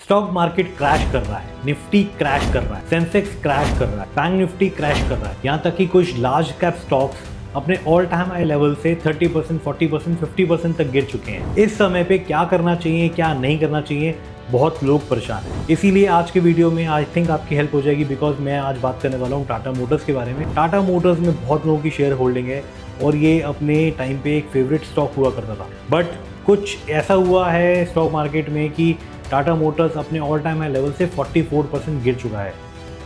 Stock market crash कर रहा है, निफ्टी क्रैश कर रहा है, सेंसेक्स क्रैश कर रहा है, बैंक निफ्टी क्रैश कर रहा है। यहाँ तक कि कुछ लार्ज कैप स्टॉक्स अपने ऑल टाइम हाई लेवल से 30%, 40%, 50% तक गिर चुके हैं। इस समय पे क्या करना चाहिए, क्या नहीं करना चाहिए, बहुत लोग परेशान हैं। इसीलिए आज के वीडियो में आई थिंक आपकी हेल्प हो जाएगी, बिकॉज मैं आज बात करने वाला हूँ टाटा मोटर्स के बारे में। टाटा मोटर्स में बहुत लोगों की शेयर होल्डिंग है और ये अपने टाइम पे एक फेवरेट स्टॉक हुआ करता था, बट कुछ ऐसा हुआ है स्टॉक मार्केट में कि टाटा मोटर्स अपने ऑल टाइम हाई लेवल से 44% गिर चुका है।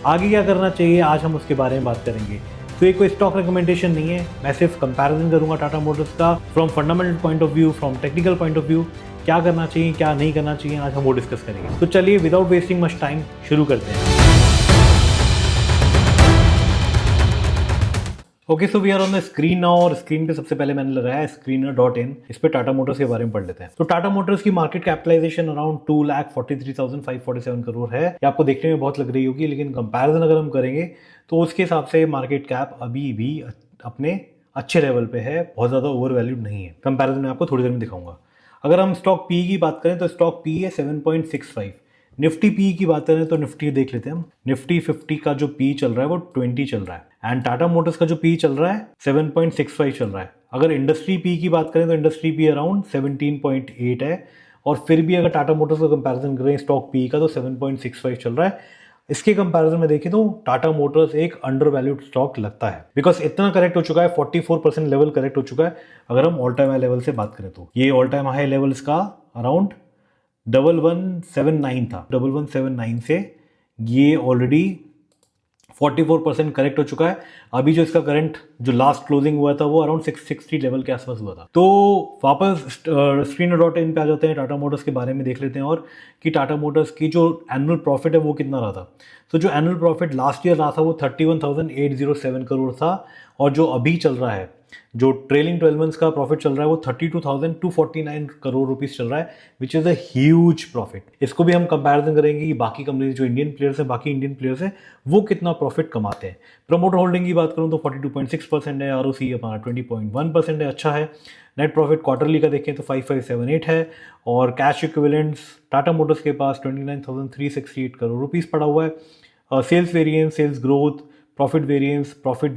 आगे क्या करना चाहिए, आज हम उसके बारे में बात करेंगे। तो ये कोई स्टॉक रिकमेंडेशन नहीं है, मैं सिर्फ कंपैरिजन करूंगा टाटा मोटर्स का from fundamental point of view, from technical point of view, क्या करना चाहिए, क्या नहीं करना चाहिए, आज हम वो डिस्कस करेंगे। तो चलिए विदाउट वेस्टिंग मच टाइम शुरू करते हैं। Okay, so we are on the screen now, और स्क्रीन पे सबसे पहले मैंने लगाया है screener.in। इस पे टाटा मोटर्स के बारे में पढ़ लेते हैं। तो टाटा मोटर्स की मार्केट कैपिटलाइजेशन अराउंड 2,43,547 करोड़ है। ये आपको देखने में बहुत लग रही होगी, लेकिन कंपैरिजन अगर हम करेंगे तो उसके हिसाब से मार्केट कैप अभी भी अपने अच्छे लेवल पे है, बहुत ज़्यादा ओवर वैल्यूड नहीं है। कंपैरिजन में आपको थोड़ी देर में दिखाऊंगा। अगर हम स्टॉक पी की बात करें तो स्टॉक पी है 7.65। निफ्टी पी की बात करें तो निफ्टी देख लेते हैं हम। निफ्टी 50 का जो पी चल रहा है वो 20 चल रहा है, एंड टाटा मोटर्स का जो पी चल रहा है 7.65 चल रहा है। अगर इंडस्ट्री पी की बात करें तो इंडस्ट्री पी अराउंड 17.8 है, और फिर भी अगर टाटा मोटर्स का कंपैरिजन करें स्टॉक पी का तो 7.65 चल रहा है। इसके कंपैरिजन में देखें तो टाटा मोटर्स एक अंडर वैल्यूड स्टॉक लगता है, बिकॉज इतना करेक्ट हो चुका है, 44% लेवल करेक्ट हो चुका है। अगर हम ऑल टाइम हाई लेवल से बात करें तो ये ऑल टाइम हाई लेवल इसका अराउंड 1179 था। 1179 से ये ऑलरेडी 44% करेक्ट हो चुका है। अभी जो इसका करंट जो लास्ट क्लोजिंग हुआ था वो अराउंड 660 लेवल के आसपास हुआ था। तो वापस screener.in पे आ जाते हैं, टाटा मोटर्स के बारे में देख लेते हैं, और कि टाटा मोटर्स की जो एनुअल प्रॉफिट है वो कितना रहा था। तो जो एनुअल प्रॉफिट लास्ट ईयर रहा था वो 31,807 करोड़ था, और जो अभी चल रहा है, जो ट्रेलिंग 12 मंथ्स का प्रॉफिट चल रहा है वो 32,249 करोड़ रुपीस चल रहा है, which is a huge profit. इसको भी हम कंपैरिजन करेंगे कि बाकी कंपनी जो इंडियन प्लेयर्स हैं, बाकी इंडियन प्लेयर्स हैं, वो कितना प्रॉफिट कमाते हैं। प्रमोटर होल्डिंग की बात करूं तो 42.6% है, आरओसी हमारा 20.1% है, अच्छा है। नेट प्रॉफिट क्वार्टरली का देखें तो 5578 है, और कैश इक्विवेलेंट्स टाटा मोटर्स के पास 29,368 करोड़ रुपीस पड़ा हुआ है। Sales variance, sales growth, profit variance 5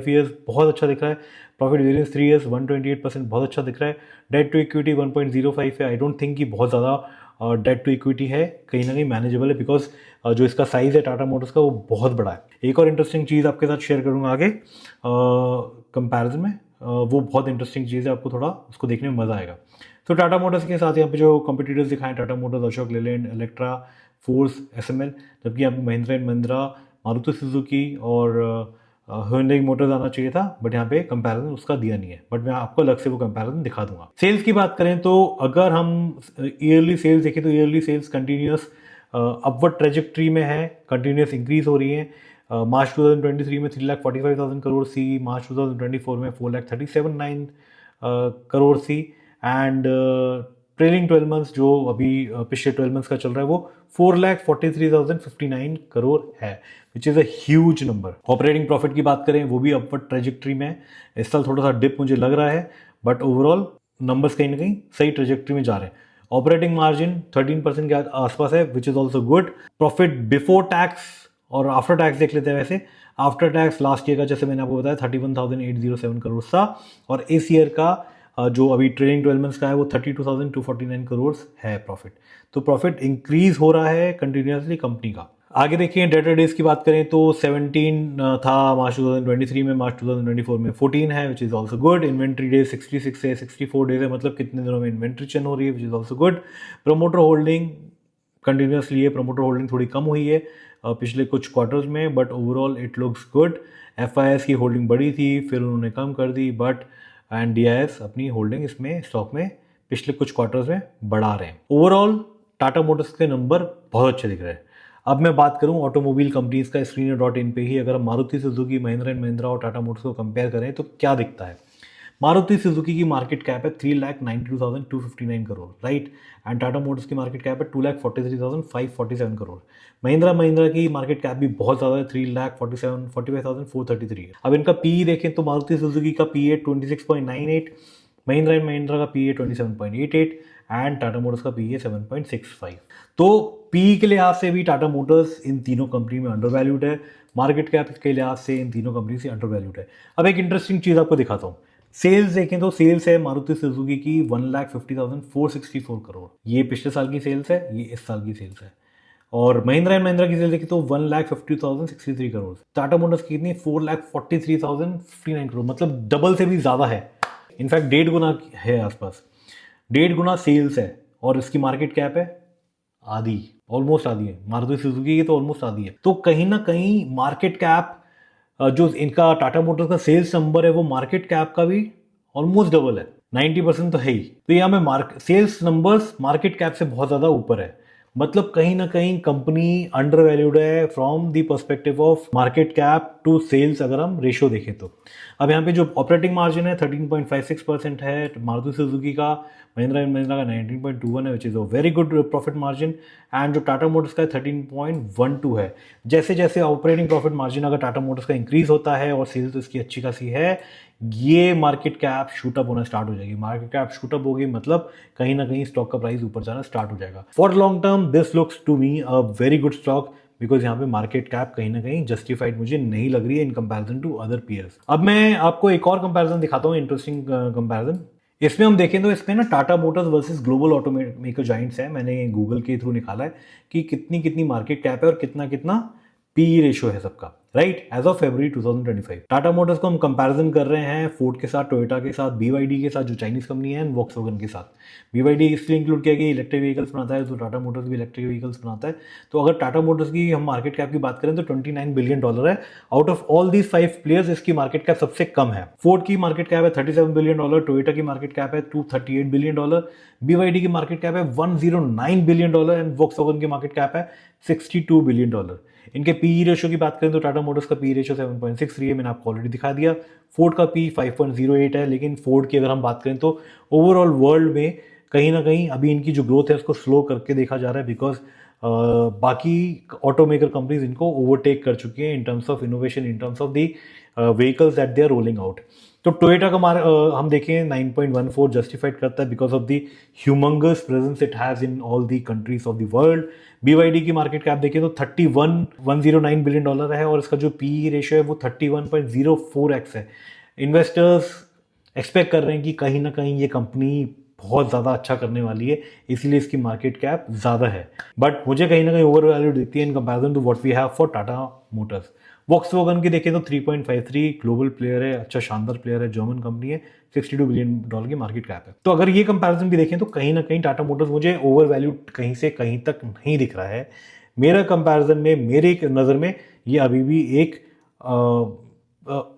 years बहुत अच्छा दिख रहा है। प्रॉफिट वेरिएंस 3 ईयर्स 128% बहुत अच्छा दिख रहा है। डेट टू इक्विटी 1.05 है। आई डोंट थिंक कि बहुत ज़्यादा डेट टू इक्विटी है, कहीं ना कहीं मैनेजेबल है, बिकॉज जो इसका साइज़ है टाटा मोटर्स का वो बहुत बड़ा है। एक और इंटरेस्टिंग चीज़ आपके साथ शेयर करूँगा आगे कंपैरिजन में, वो बहुत इंटरेस्टिंग चीज़ है, आपको थोड़ा उसको देखने में मज़ा आएगा। तो टाटा मोटर्स के साथ यहाँ पे जो कंपटीटर्स दिखाएं, Tata Motors, Ashok Leyland, Electra, force, SML, जबकि यहाँ पे महिंद्रा एंड महिंद्रा, मारुति सुजुकी और hyundai मोटर्स आना चाहिए था, बट यहाँ पे कंपैरिजन उसका दिया नहीं है, बट मैं आपको अलग से वो कंपैरिजन दिखा दूंगा। सेल्स की बात करें तो अगर हम ईयरली सेल्स देखें तो yearly sales continuous upward trajectory में है, कंटिन्यूस इंक्रीज हो रही है। मार्च 2023 में 3,45,000 करोड़ सी, मार्च 2024 में 4,37,900 करोड़ सी, एंड ट्रेलिंग 12 मंथ्स जो अभी पिछले 12 मंथ्स का चल रहा है वो 4,43,059 करोड़ है, which is a huge number. Operating profit की बात करें वो भी अपवर्ड ट्रेजेक्ट्री में है। इस साल थोड़ा सा डिप मुझे लग रहा है, बट ओवरऑल नंबर्स कहीं ना कहीं सही ट्रेजेक्ट्री में जा रहे हैं। ऑपरेटिंग मार्जिन 13% के आसपास है, which is also good. Profit before tax और आफ्टर टैक्स देख लेते हैं। वैसे आफ्टर टैक्स लास्ट ईयर का, जैसे मैंने आपको बताया, 31,807 करोड़ था, और इस ईयर का जो अभी ट्रेलिंग 12 मंथ्स का है वो 32,249 करोड़ है प्रॉफिट। तो प्रॉफिट इंक्रीज हो रहा है कंटिन्यूसली कंपनी का। आगे देखिए डेटर डेज की बात करें तो 17 था मार्च 2023 में, मार्च 2024 में 14 है, which is also good. Inventory days 66 है, 64 डेज है, मतलब कितने दिनों में इन्वेंट्री चर्न हो रही है, which is also good. Promoter holding continuously है, प्रमोटर होल्डिंग थोड़ी कम हुई है पिछले कुछ क्वार्टर्स में, but overall it looks good. FIS की होल्डिंग बड़ी थी, फिर उन्होंने कम कर दी, बट एंड डीआईएस अपनी होल्डिंग इसमें स्टॉक में पिछले कुछ क्वार्टर्स में बढ़ा रहे हैं। ओवरऑल टाटा मोटर्स के नंबर बहुत अच्छे दिख रहे हैं। अब मैं बात करूं ऑटोमोबाइल कंपनीज का screener.in पे ही, अगर हम मारुति सुजुकी, महिंद्रा एंड महिंद्रा और टाटा मोटर्स को कंपेयर करें तो क्या दिखता है। मारुति सुजुकी की मार्केट कैप है 3,92,259 crore, right, and Tata Motors की मार्केट कैप है 2,43,547 करोड़। महिंद्रा की मार्केट कैप भी बहुत ज़्यादा है, 3,45,433 है। अब इनका पी देखें तो मारुति सुजुकी का पी है 26.98, महिंद्रा एंड महिंद्रा का P A 27.88 and Tata Motors का पी ए 7.65। तो पी के लिहाज से भी टाटा मोटर्स इन तीनों कंपनी में अंडर वैल्यूड है, मार्केट कैप के लिहाज से इन तीनों कंपनी से अंडर वैल्यूड है। अब एक इंटरेस्टिंग चीज़ आपको दिखाता हूँ। सेल्स देखें तो सेल्स है मारुति सुजुकी की 1,50,464 करोड़, ये पिछले साल की सेल्स है, ये इस साल की सेल्स है। और महिंद्रा एंड महिंद्रा की सेल देखी तो 1,50,063 करोड़, टाटा मोटर्स की कितनी 4,43,059 करोड़, मतलब डबल से भी ज़्यादा है। इनफैक्ट 1.5 गुना है आसपास, 1.5 गुना सेल्स है। और इसकी मार्केट कैप है आधी, ऑलमोस्ट आधी है। मारुति सुजुकी की तो ऑलमोस्ट आधी है। तो कहीं ना कहीं मार्केट कैप जो इनका टाटा मोटर्स का सेल्स नंबर है वो मार्केट कैप का भी ऑलमोस्ट डबल है, 90% तो है ही। तो यहाँ में सेल्स नंबर्स मार्केट कैप से बहुत ज़्यादा ऊपर है, मतलब कहीं ना कहीं कंपनी अंडर वैल्यूड है from the perspective of market cap to sales, अगर हम रेशियो देखें तो। अब यहाँ पे जो ऑपरेटिंग मार्जिन है 13.56% है मारुति सुजुकी का, महिंद्रा एंड महिंद्रा का 19.21 है, which is a very good profit margin. And जो टाटा मोटर्स का 13.12 है। जैसे जैसे ऑपरेटिंग प्रॉफिट मार्जिन अगर टाटा मोटर्स का इंक्रीज होता है और सेल्स इसकी अच्छी खासी है, ये मार्केट कैप शूटअप होना स्टार्ट हो जाएगी। मार्केट कैप शूटअप होगी मतलब कहीं ना कहीं स्टॉक का प्राइस ऊपर जाना स्टार्ट हो जाएगा। For long term this looks to me a very good stock, because यहाँ पे मार्केट कैप कहीं ना कहीं जस्टिफाइड मुझे नहीं लग रही है in comparison to other peers. अब मैं आपको एक और कंपैरिजन दिखाता हूँ, इंटरेस्टिंग कंपैरिजन। इसमें हम देखें तो इसमें ना Tata Motors versus global automaker Giants है, मैंने गूगल के थ्रू निकाला है कि कितनी कितनी मार्केट कैप है और कितना कितना पी रेशियो है सबका, right, as of February 2025। Tata Motors को हम कंपैरिजन कर रहे हैं फोर्ड के साथ, टोयोटा के साथ, BYD के साथ जो चाइनीज कंपनी है, वॉक्सवैगन के साथ। BYD इसलिए इंक्लूड किया गया इलेक्ट्रिक व्हीकल्स बनाता है, तो टाटा मोटर्स भी इलेक्ट्रिक व्हीकल्स बनाता है। तो अगर टाटा मोटर्स की हम मार्केट कैप की बात करें तो $29 बिलियन है। Out of all these 5 players इसकी मार्केट कैप सबसे कम है। फोर्ड की मार्केट कैप है $37 बिलियन, टोयोटा की मार्केट कैप है $238 बिलियन, BYD की मार्केट कैप है $109 बिलियन एंड वॉक्सवैगन की मार्केट कैप है $62 बिलियन। इनके पी रेशियो की बात करें तो टाटा मोटर्स का पी रेशियो 7.63 है, मैंने आपको ऑलरेडी दिखा दिया। फोर्ड का पी 5.08 है, लेकिन फोर्ड की अगर हम बात करें तो ओवरऑल वर्ल्ड में कहीं ना कहीं अभी इनकी जो ग्रोथ है उसको स्लो करके देखा जा रहा है, बिकॉज बाकी ऑटोमेकर कंपनीज इनको ओवरटेक कर चुकी हैं in terms of innovation, in terms of the vehicles that they are rolling out. तो टोयोटा का हम देखें 9.14 जस्टिफाइड करता है because of the humongous presence it has in all the countries of the world. BYD की market cap देखें तो $109 billion है और इसका जो पी रेशियो है वो 31.04x है। इन्वेस्टर्स एक्सपेक्ट कर रहे हैं कि कहीं ना कहीं ये कंपनी बहुत ज़्यादा अच्छा करने वाली है, इसलिए इसकी मार्केट कैप ज़्यादा है। बट मुझे कहीं ना कहीं ओवर वैल्यू दिखती है in comparison to what we have for Tata Motors. Volkswagen की देखें तो 3.53, ग्लोबल प्लेयर है, अच्छा शानदार प्लेयर है, जर्मन कंपनी है, $62 बिलियन की मार्केट कैप है। तो अगर ये कंपैरिजन भी देखें तो कहीं ना कहीं टाटा मोटर्स मुझे ओवर वैल्यू कहीं से कहीं तक नहीं दिख रहा है। मेरा कंपैरिजन में, मेरी नज़र में ये अभी भी एक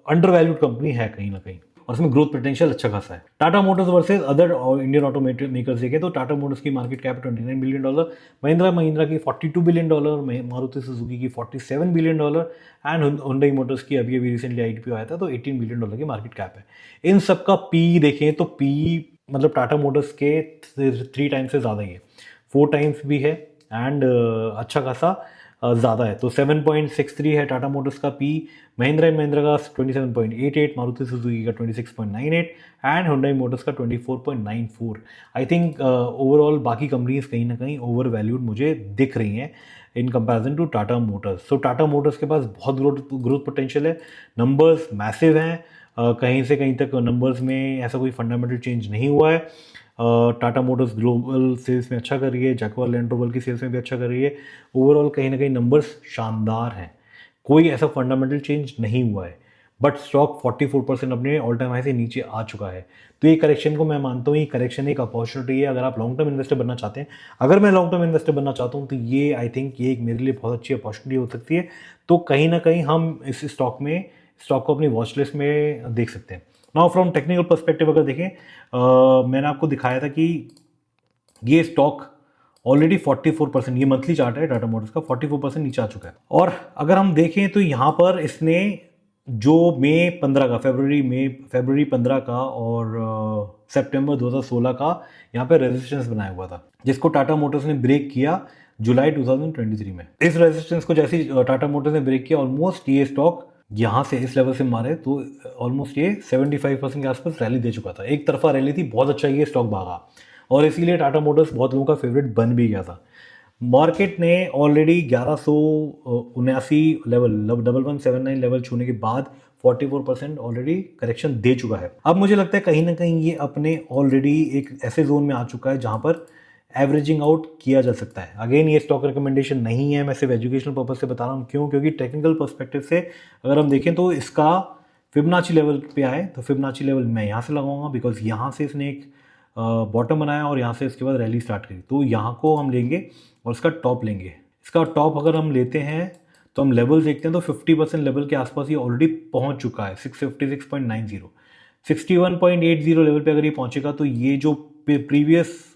अंडर वैल्यूड कंपनी है कहीं ना कहीं, और उसमें ग्रोथ पोटेंशियल अच्छा खासा है। Tata Motors versus other Indian auto makers देखें तो टाटा मोटर्स की market cap $29 billion, Mahindra Mahindra की $42 बिलियन, मारुति सुजुकी की $47 बिलियन एंड हुंडई मोटर्स की अभी रिसेंटली IPO आया था तो $18 बिलियन की मार्केट कैप है। इन सब का पी देखें तो पी मतलब टाटा मोटर्स के 3 टाइम्स से ज़्यादा ही है, 4 टाइम्स भी है एंड अच्छा खासा ज़्यादा है। तो 7.63 है टाटा मोटर्स का पी, महिंद्रा एंड महिंद्रा का 27.88, मारुति सुजुकी का 26.98 एंड हुंडई मोटर्स का 24.94। आई थिंक ओवरऑल बाकी कंपनीज कहीं ना कहीं ओवर वैल्यूड मुझे दिख रही हैं in comparison to Tata Motors. So Tata Motors के पास बहुत ग्रोथ पोटेंशियल है, नंबर्स मैसिव हैं, कहीं से कहीं तक नंबर्स में ऐसा कोई फंडामेंटल चेंज नहीं हुआ है। टाटा मोटर्स ग्लोबल सेल्स में अच्छा कर रही है, जैगुआर लैंड रोवर की सेल्स में भी अच्छा कर रही है। ओवरऑल कहीं ना कहीं नंबर्स शानदार हैं, कोई ऐसा फंडामेंटल चेंज नहीं हुआ है। बट स्टॉक 44% अपने ऑल टाइम हाई से नीचे आ चुका है। तो ये करेक्शन को मैं मानता हूँ, ये करेक्शन एक अपॉर्चुनिटी है अगर आप लॉन्ग टर्म इन्वेस्टर बनना चाहते हैं। अगर मैं लॉन्ग टर्म इन्वेस्टर बनना चाहता हूँ तो ये आई थिंक ये एक मेरे लिए बहुत अच्छी अपॉर्चुनिटी हो सकती है। तो कहीं ना कहीं हम इस स्टॉक को अपनी वॉच लिस्ट में देख सकते हैं। नाउ फ्रॉम टेक्निकल पर्सपेक्टिव अगर देखें, मैंने आपको दिखाया था कि ये स्टॉक ऑलरेडी 44%, ये मंथली चार्ट है टाटा मोटर्स का, 44% नीचे आ चुका है। और अगर हम देखें तो यहाँ पर इसने जो फरवरी 15 का और सितंबर 2016 का यहाँ पे रेजिस्टेंस बनाया हुआ था, जिसको टाटा मोटर्स ने ब्रेक किया जुलाई 2023 में। इस रेजिस्टेंस को जैसे टाटा मोटर्स ने ब्रेक किया, ऑलमोस्ट ये स्टॉक यहाँ से इस लेवल से मारे तो ऑलमोस्ट ये 75% के आसपास रैली दे चुका था, एक तरफा रैली थी, बहुत अच्छा ये स्टॉक भागा और इसीलिए टाटा मोटर्स बहुत लोगों का फेवरेट बन भी गया था। मार्केट ने ऑलरेडी 1179 लेवल 1179 लेवल छूने के बाद 44% ऑलरेडी करेक्शन दे चुका है। अब मुझे लगता है कहीं ना कहीं ये अपने ऑलरेडी एक ऐसे जोन में आ चुका है जहां पर एवरेजिंग आउट किया जा सकता है। अगेन ये स्टॉक रिकमेंडेशन नहीं है, मैं सिर्फ एजुकेशनल पर्पज से बता रहा हूँ। क्यों? क्योंकि टेक्निकल पर्सपेक्टिव से अगर हम देखें तो इसका फिबोनाची लेवल पे आए तो फिबोनाची लेवल मैं यहाँ से लगाऊंगा, बिकॉज यहाँ से इसने एक बॉटम बनाया और यहाँ से इसके बाद रैली स्टार्ट करी, तो यहाँ को हम लेंगे और इसका टॉप लेंगे। इसका टॉप अगर हम लेते हैं तो हम लेवल देखते हैं तो 50% लेवल के आसपास ये ऑलरेडी पहुँच चुका है, 656.90 61.80 लेवल पे अगर ये पहुँचेगा तो ये जो प्रीवियस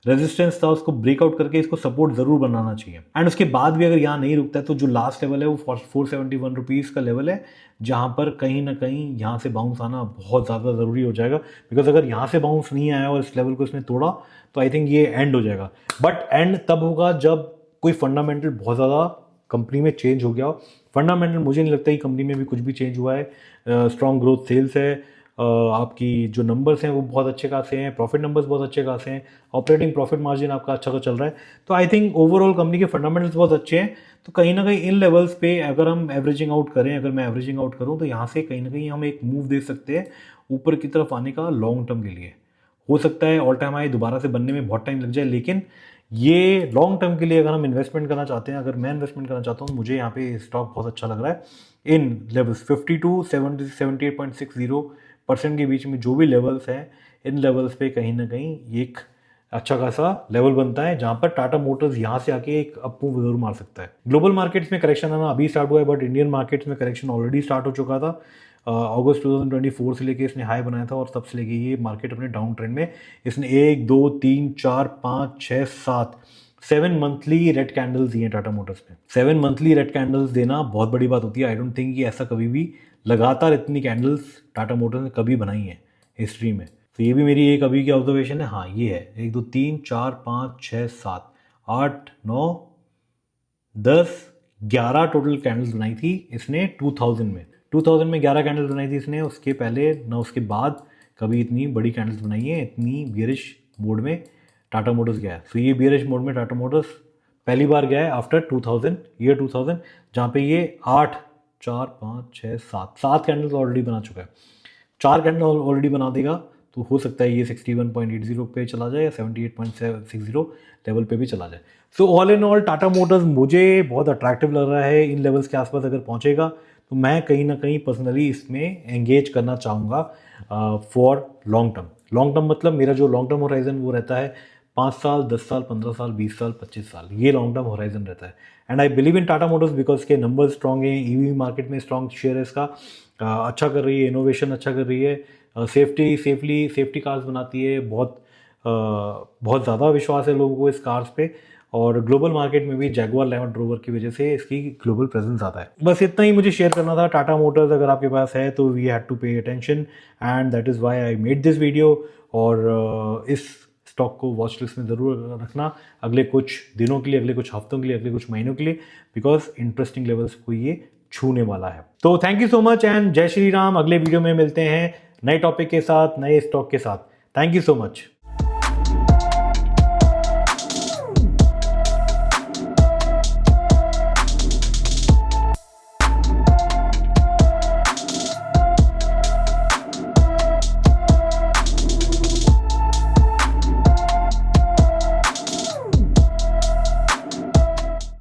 रेजिस्टेंस था उसको ब्रेकआउट करके इसको सपोर्ट जरूर बनाना चाहिए। एंड उसके बाद भी अगर यहाँ नहीं रुकता है तो जो लास्ट लेवल है वो 471 रुपीज़ का लेवल है, जहाँ पर कहीं ना कहीं यहाँ से बाउंस आना बहुत ज़्यादा ज़रूरी हो जाएगा। बिकॉज अगर यहाँ से बाउंस नहीं आया और इस लेवल को इसने तोड़ा तो आई थिंक ये एंड हो जाएगा। बट एंड तब होगा जब कोई फंडामेंटल बहुत ज़्यादा कंपनी में चेंज हो गया हो। फंडामेंटल मुझे नहीं लगता कि कंपनी में भी कुछ भी चेंज हुआ है। स्ट्रॉन्ग ग्रोथ सेल्स है, आपकी जो नंबर्स हैं वो बहुत अच्छे खासे हैं, प्रॉफिट नंबर्स बहुत अच्छे खासे हैं, ऑपरेटिंग प्रॉफिट मार्जिन आपका अच्छा चल रहा है। तो आई थिंक ओवरऑल कंपनी के फंडामेंटल्स बहुत अच्छे हैं। तो कहीं ना कहीं इन लेवल्स पे अगर हम एवरेजिंग आउट करें, अगर मैं एवरेजिंग आउट करूं तो यहाँ से कहीं ना कहीं हम एक मूव देख सकते हैं ऊपर की तरफ आने का लॉन्ग टर्म के लिए। हो सकता है ऑल टाइम हाई दोबारा से बनने में बहुत टाइम लग जाए, लेकिन ये लॉन्ग टर्म के लिए अगर हम इन्वेस्टमेंट करना चाहते हैं, अगर मैं इन्वेस्टमेंट करना चाहता हूँ, मुझे यहाँ पे स्टॉक बहुत अच्छा लग रहा है। इन लेवल्स 50 टू 78.60% के बीच में जो भी लेवल्स हैं, इन लेवल्स पे कहीं ना कहीं एक अच्छा खासा लेवल बनता है जहां पर टाटा मोटर्स यहां से आके एक अप मूव जरूर मार सकता है। ग्लोबल मार्केट्स में करेक्शन आना अभी स्टार्ट हुआ है, बट इंडियन मार्केट्स में करेक्शन ऑलरेडी स्टार्ट हो चुका था। अगस्त 2024 से लेके इसने हाई बनाया था और तब से लेके ये मार्केट अपने डाउन ट्रेंड में, इसने 1 2 3 4 5 6 7 मंथली रेड कैंडल्स दिए टाटा मोटर्स में। 7 मंथली रेड कैंडल्स देना बहुत बड़ी बात होती है। आई डोंट थिंक कि ऐसा कभी भी लगातार इतनी कैंडल्स टाटा मोटर्स ने कभी बनाई है हिस्ट्री में। तो ये भी मेरी एक अभी की ऑब्जर्वेशन है। हाँ ये है 1 2 3 4 5 6 7 8 9 10 11 टोटल कैंडल्स बनाई थी इसने 2000 में। 2000 में 11 कैंडल्स बनाई थी इसने, उसके पहले ना उसके बाद कभी इतनी बड़ी कैंडल्स बनाई है। इतनी बियरिश मोड में टाटा मोटर्स गया है। तो ये बियरिश मोड में टाटा मोटर्स पहली बार गया है आफ्टर 2000, ईयर 2000, जहाँ पे ये 8 4 5 6 7 कैंडल्स ऑलरेडी बना चुका है। 4 कैंडल ऑलरेडी बना देगा तो हो सकता है ये 61.80 पे चला जाए या 78.60 लेवल पे भी चला जाए। So all in all Tata Motors मुझे बहुत अट्रैक्टिव लग रहा है। इन लेवल्स के आसपास अगर पहुंचेगा तो मैं कहीं ना कहीं पर्सनली इसमें एंगेज करना चाहूँगा for long term. Long term मतलब मेरा जो लॉन्ग टर्म होराइजन वो रहता है 5 साल 10 साल 15 साल 20 साल 25 साल, ये लॉन्ग टर्म होराइजन रहता है। And I believe in Tata Motors because के नंबर स्ट्रॉन्ग हैं, ईवी मार्केट में स्ट्रॉन्ग शेयर है इसका, अच्छा कर रही है, इनोवेशन अच्छा कर रही है, सेफ्टी कार्स बनाती है, बहुत ज़्यादा विश्वास है लोगों को इस कार्स पे। और ग्लोबल मार्केट में भी जैगुआर लैंड रोवर की वजह से इसकी ग्लोबल प्रेजेंस ज़्यादा है। बस इतना ही मुझे शेयर करना था। टाटा मोटर्स अगर आपके पास है तो we had to pay attention and that is why I made this video. और इस स्टॉक को वॉच लिस्ट में ज़रूर रखना अगले कुछ दिनों के लिए, अगले कुछ हफ्तों के लिए, अगले कुछ महीनों के लिए, बिकॉज इंटरेस्टिंग लेवल्स को ये छूने वाला है। तो thank you so much and जय श्री राम। अगले वीडियो में मिलते हैं नए टॉपिक के साथ, नए स्टॉक के साथ। Thank you so much.